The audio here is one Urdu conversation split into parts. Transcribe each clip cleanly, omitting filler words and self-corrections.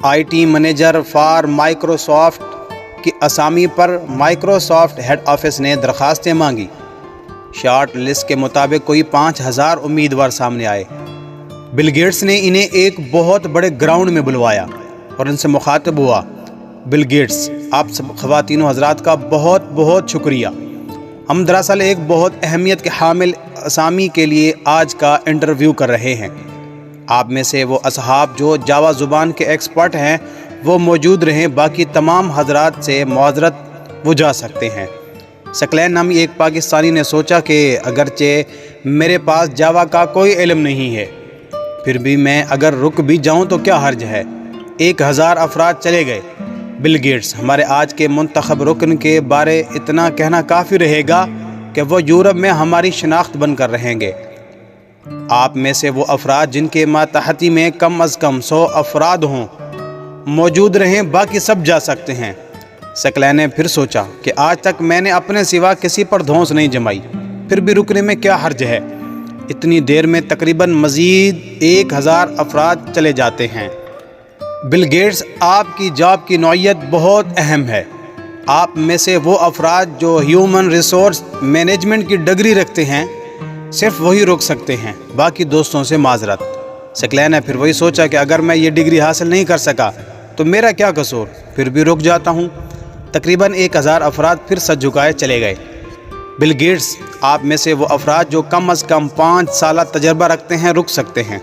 IT منیجر فار مائیکروسافٹ کی اسامی پر مائیکروسافٹ ہیڈ آفس نے درخواستیں مانگی۔ شارٹ لسٹ کے مطابق کوئی 5000 امیدوار سامنے آئے۔ بل گیٹس نے انہیں ایک بہت بڑے گراؤنڈ میں بلوایا اور ان سے مخاطب ہوا۔ بل گیٹس، آپ سب خواتین و حضرات کا بہت بہت شکریہ۔ ہم دراصل ایک بہت اہمیت کے حامل اسامی کے لیے آج کا انٹرویو کر رہے ہیں۔ آپ میں سے وہ اصحاب جو جاوا زبان کے ایکسپرٹ ہیں وہ موجود رہیں، باقی تمام حضرات سے معذرت وہ جا سکتے ہیں۔ سکلین نامی ایک پاکستانی نے سوچا کہ اگرچہ میرے پاس جاوا کا کوئی علم نہیں ہے، پھر بھی میں اگر رک بھی جاؤں تو کیا حرج ہے۔ 1000 افراد چلے گئے۔ بل گیٹس، ہمارے آج کے منتخب رکن کے بارے اتنا کہنا کافی رہے گا کہ وہ یورپ میں ہماری شناخت بن کر رہیں گے۔ آپ میں سے وہ افراد جن کے ماتحتی میں کم از کم 100 افراد ہوں موجود رہیں، باقی سب جا سکتے ہیں۔ سکلین نے پھر سوچا کہ آج تک میں نے اپنے سوا کسی پر دھونس نہیں جمائی، پھر بھی رکنے میں کیا حرج ہے۔ اتنی دیر میں تقریباً مزید 1000 افراد چلے جاتے ہیں۔ بل گیٹس، آپ کی جاب کی نوعیت بہت اہم ہے۔ آپ میں سے وہ افراد جو ہیومن ریسورس مینجمنٹ کی ڈگری رکھتے ہیں صرف وہی رک سکتے ہیں، باقی دوستوں سے معذرت۔ سکلین نے پھر وہی سوچا کہ اگر میں یہ ڈگری حاصل نہیں کر سکا تو میرا کیا قصور، پھر بھی رک جاتا ہوں۔ تقریباً 1000 افراد پھر سر جھکائے چلے گئے۔ بل گیٹس، آپ میں سے وہ افراد جو کم از کم 5 سالہ تجربہ رکھتے ہیں رک سکتے ہیں۔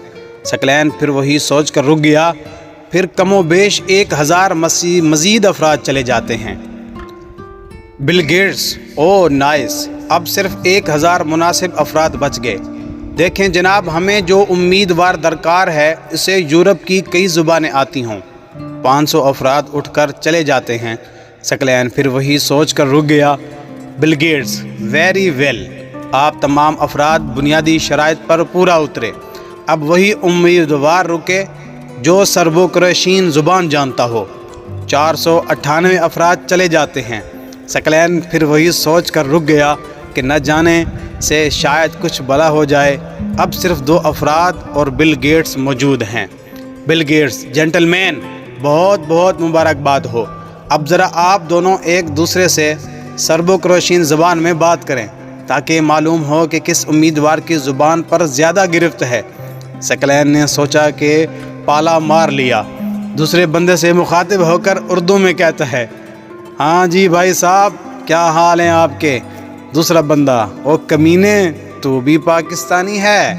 سکلین پھر وہی سوچ کر رک گیا۔ پھر کم و بیش 1000 مزید افراد چلے جاتے ہیں۔ بل گیٹس، او نائس، اب صرف 1000 مناسب افراد بچ گئے۔ دیکھیں جناب، ہمیں جو امیدوار درکار ہے اسے یورپ کی کئی زبانیں آتی ہوں۔ 500 افراد اٹھ کر چلے جاتے ہیں۔ سکلین پھر وہی سوچ کر رک گیا۔ بل گیٹس، ویری ویل، آپ تمام افراد بنیادی شرائط پر پورا اترے۔ اب وہی امیدوار رکے جو سربو کروشین زبان جانتا ہو۔ 498 افراد چلے جاتے ہیں۔ سکلین پھر وہی سوچ کر رک گیا کہ نہ جانے سے شاید کچھ بلا ہو جائے۔ اب صرف 2 افراد اور بل گیٹس موجود ہیں۔ بل گیٹس، جینٹل مین، بہت بہت مبارکباد ہو۔ اب ذرا آپ دونوں ایک دوسرے سے سربو کروشین زبان میں بات کریں تاکہ معلوم ہو کہ کس امیدوار کی زبان پر زیادہ گرفت ہے۔ سکلین نے سوچا کہ پالا مار لیا۔ دوسرے بندے سے مخاطب ہو کر اردو میں کہتا ہے، ہاں جی بھائی صاحب، کیا حال ہیں آپ کے؟ دوسرا بندہ، او کمینے، تو بھی پاکستانی ہے؟